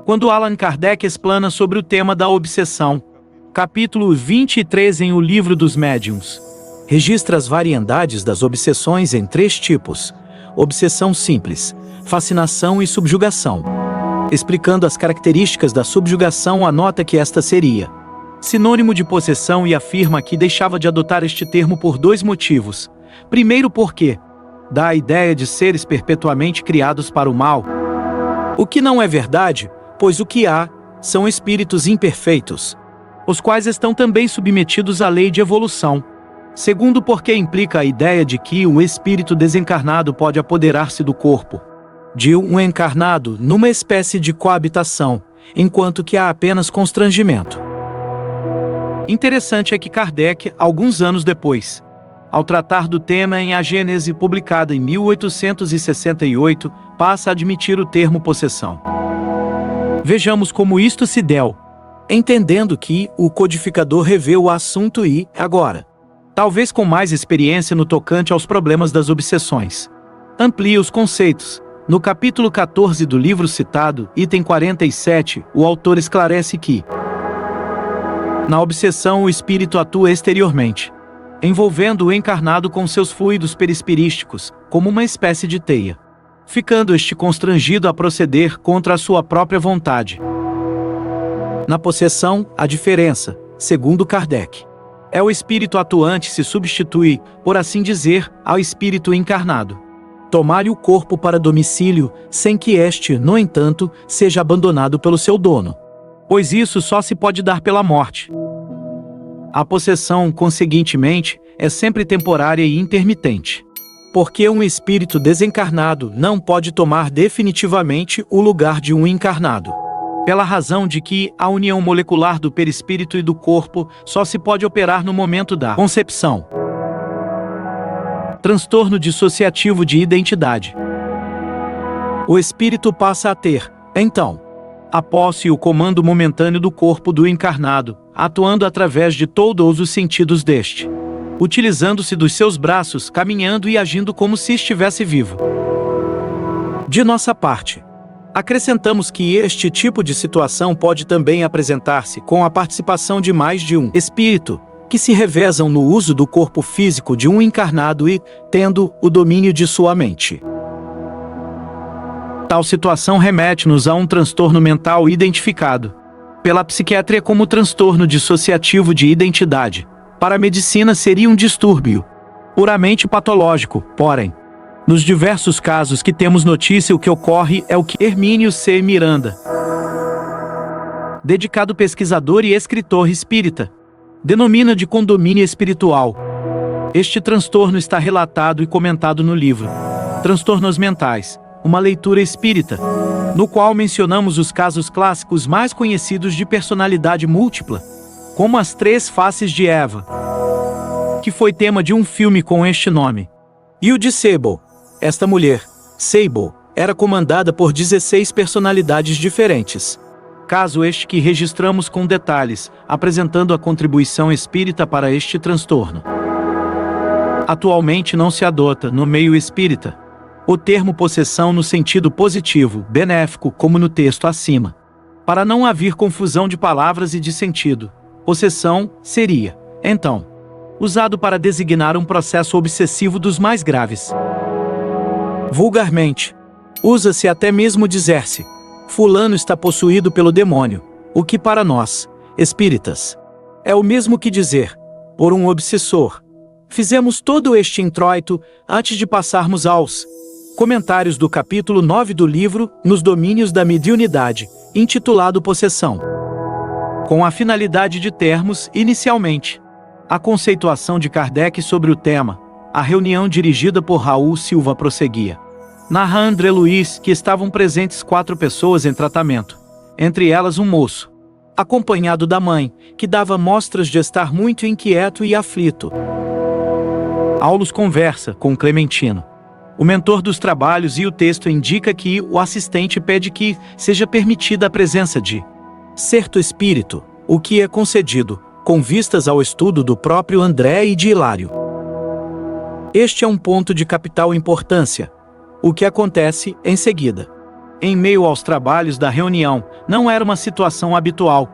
quando Allan Kardec explana sobre o tema da obsessão. Capítulo 23 em O Livro dos Médiuns registra as variedades das obsessões em 3 tipos: obsessão simples, fascinação e subjugação. Explicando as características da subjugação, anota que esta seria sinônimo de possessão e afirma que deixava de adotar este termo por 2 motivos. Primeiro, porque dá a ideia de seres perpetuamente criados para o mal, o que não é verdade, pois o que há são espíritos imperfeitos, os quais estão também submetidos à lei de evolução. Segundo, porque implica a ideia de que um espírito desencarnado pode apoderar-se do corpo de um encarnado numa espécie de coabitação, enquanto que há apenas constrangimento. Interessante é que Kardec, alguns anos depois, ao tratar do tema em A Gênese, publicada em 1868, passa a admitir o termo possessão. Vejamos como isto se deu, entendendo que o codificador revê o assunto e, agora, talvez com mais experiência no tocante aos problemas das obsessões, amplia os conceitos. No capítulo 14 do livro citado, item 47, o autor esclarece que na obsessão o espírito atua exteriormente, envolvendo o encarnado com seus fluidos perispirísticos, como uma espécie de teia, ficando este constrangido a proceder contra a sua própria vontade. Na possessão, a diferença, segundo Kardec, é o espírito atuante se substitui, por assim dizer, ao espírito encarnado, tomar o corpo para domicílio, sem que este, no entanto, seja abandonado pelo seu dono, pois isso só se pode dar pela morte. A possessão, conseguintemente, é sempre temporária e intermitente, porque um espírito desencarnado não pode tomar definitivamente o lugar de um encarnado, pela razão de que a união molecular do perispírito e do corpo só se pode operar no momento da concepção. Transtorno dissociativo de identidade. O espírito passa a ter, então, a posse e o comando momentâneo do corpo do encarnado, atuando através de todos os sentidos deste, utilizando-se dos seus braços, caminhando e agindo como se estivesse vivo. De nossa parte, acrescentamos que este tipo de situação pode também apresentar-se com a participação de mais de um espírito, que se revezam no uso do corpo físico de um encarnado e, tendo o domínio de sua mente. Tal situação remete-nos a um transtorno mental identificado pela psiquiatria como transtorno dissociativo de identidade. Para a medicina seria um distúrbio puramente patológico, porém, nos diversos casos que temos notícia, o que ocorre é o que Hermínio C. Miranda, dedicado pesquisador e escritor espírita, denomina de condomínio espiritual. Este transtorno está relatado e comentado no livro Transtornos Mentais, uma leitura espírita, no qual mencionamos os casos clássicos mais conhecidos de personalidade múltipla, como as 3 faces de Eva, que foi tema de um filme com este nome, e o de Sable. Esta mulher, Sable, era comandada por 16 personalidades diferentes. Caso este que registramos com detalhes, apresentando a contribuição espírita para este transtorno. Atualmente não se adota, no meio espírita, o termo possessão no sentido positivo, benéfico, como no texto acima. Para não haver confusão de palavras e de sentido, possessão seria, então, usado para designar um processo obsessivo dos mais graves. Vulgarmente, usa-se até mesmo dizer-se: fulano está possuído pelo demônio, o que para nós, espíritas, é o mesmo que dizer, por um obsessor. Fizemos todo este introito antes de passarmos aos comentários do capítulo 9 do livro Nos Domínios da Mediunidade, intitulado Possessão, com a finalidade de termos, inicialmente, a conceituação de Kardec sobre o tema. A reunião dirigida por Raul Silva prosseguia. Narra André Luiz que estavam presentes 4 pessoas em tratamento, entre elas um moço, acompanhado da mãe, que dava mostras de estar muito inquieto e aflito. Aulus conversa com Clementino, o mentor dos trabalhos, e o texto indica que o assistente pede que seja permitida a presença de certo espírito, o que é concedido, com vistas ao estudo do próprio André e de Hilário. Este é um ponto de capital importância. O que acontece em seguida em meio aos trabalhos da reunião, não era uma situação habitual,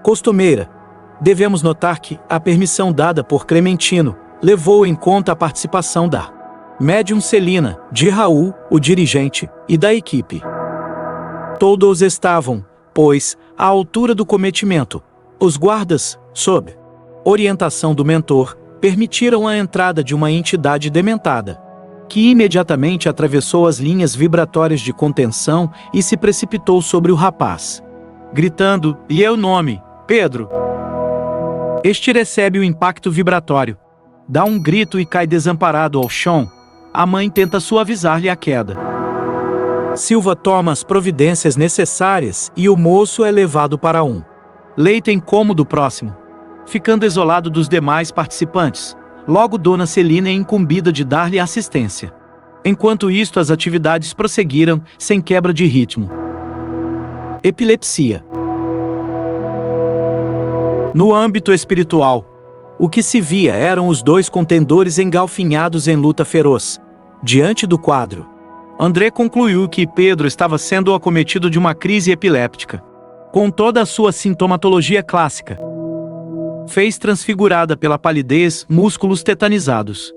costumeira. Devemos notar que a permissão dada por Clementino levou em conta a participação da médium Celina, de Raul, o dirigente, e da equipe. Todos estavam, pois, à altura do cometimento. Os guardas, sob orientação do mentor, permitiram a entrada de uma entidade dementada, que imediatamente atravessou as linhas vibratórias de contenção e se precipitou sobre o rapaz, gritando: "E é o nome, Pedro!" Este recebe o impacto vibratório, dá um grito e cai desamparado ao chão. A mãe tenta suavizar-lhe a queda. Silva toma as providências necessárias e o moço é levado para um leito incômodo próximo, ficando isolado dos demais participantes. Logo Dona Celina é incumbida de dar-lhe assistência. Enquanto isto, as atividades prosseguiram, sem quebra de ritmo. Epilepsia. No âmbito espiritual, o que se via eram os dois contendores engalfinhados em luta feroz. Diante do quadro, André concluiu que Pedro estava sendo acometido de uma crise epiléptica, com toda a sua sintomatologia clássica. Fez transfigurada pela palidez, músculos tetanizados,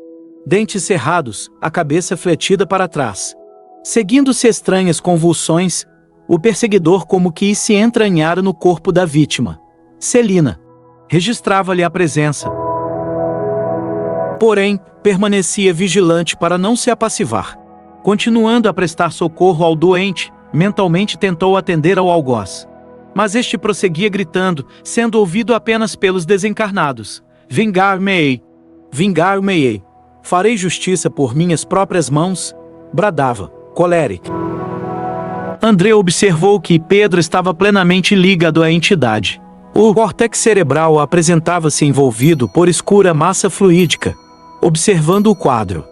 dentes cerrados, a cabeça fletida para trás. Seguindo-se estranhas convulsões, o perseguidor como que se entranhara no corpo da vítima. Celina registrava-lhe a presença. Porém, permanecia vigilante para não se apassivar. Continuando a prestar socorro ao doente, mentalmente tentou atender ao algoz. Mas este prosseguia gritando, sendo ouvido apenas pelos desencarnados: "Vingar-me-ei! Vingar-me-ei! Farei justiça por minhas próprias mãos!" bradava, colérico. André observou que Pedro estava plenamente ligado à entidade. O córtex cerebral apresentava-se envolvido por escura massa fluídica. Observando o quadro,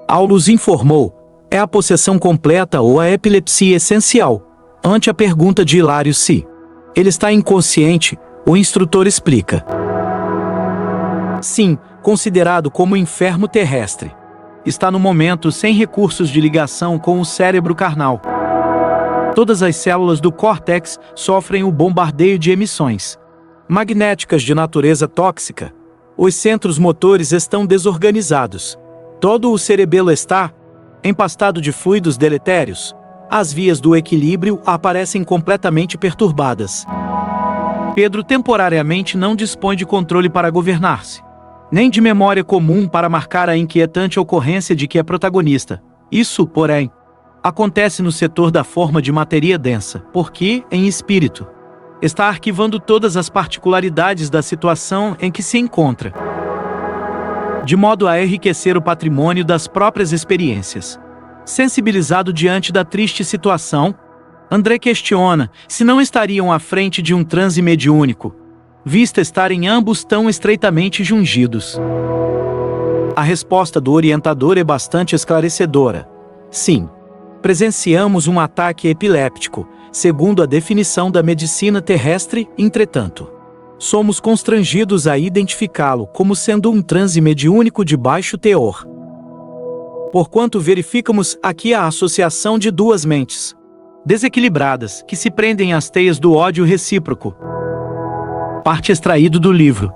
Aulus informou: "É a possessão completa ou a epilepsia essencial?" Ante a pergunta de Hilário se ele está inconsciente, o instrutor explica: "Sim, considerado como enfermo terrestre. Está no momento sem recursos de ligação com o cérebro carnal. Todas as células do córtex sofrem o bombardeio de emissões magnéticas de natureza tóxica. Os centros motores estão desorganizados. Todo o cerebelo está empastado de fluidos deletérios. As vias do equilíbrio aparecem completamente perturbadas. Pedro temporariamente não dispõe de controle para governar-se, nem de memória comum para marcar a inquietante ocorrência de que é protagonista. Isso, porém, acontece no setor da forma de matéria densa, porque, em espírito, está arquivando todas as particularidades da situação em que se encontra, de modo a enriquecer o patrimônio das próprias experiências. Sensibilizado diante da triste situação, André questiona se não estariam à frente de um transe mediúnico, vista estarem ambos tão estreitamente jungidos. A resposta do orientador é bastante esclarecedora. Sim, presenciamos um ataque epiléptico, segundo a definição da medicina terrestre. Entretanto, somos constrangidos a identificá-lo como sendo um transe mediúnico de baixo teor, porquanto verificamos aqui a associação de duas mentes desequilibradas que se prendem às teias do ódio recíproco. Parte extraído do livro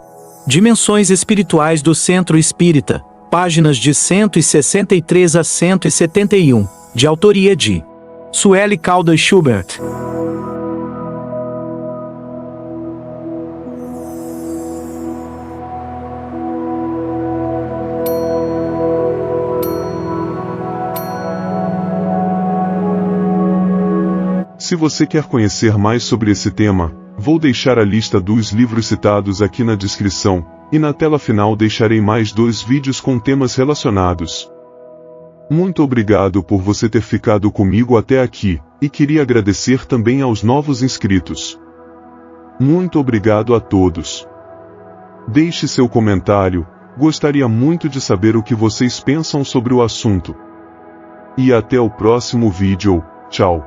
Dimensões Espirituais do Centro Espírita, páginas de 163 a 171, de autoria de Sueli Caldas Schubert. Se você quer conhecer mais sobre esse tema, vou deixar a lista dos livros citados aqui na descrição, e na tela final deixarei mais 2 vídeos com temas relacionados. Muito obrigado por você ter ficado comigo até aqui, e queria agradecer também aos novos inscritos. Muito obrigado a todos. Deixe seu comentário, gostaria muito de saber o que vocês pensam sobre o assunto. E até o próximo vídeo, tchau.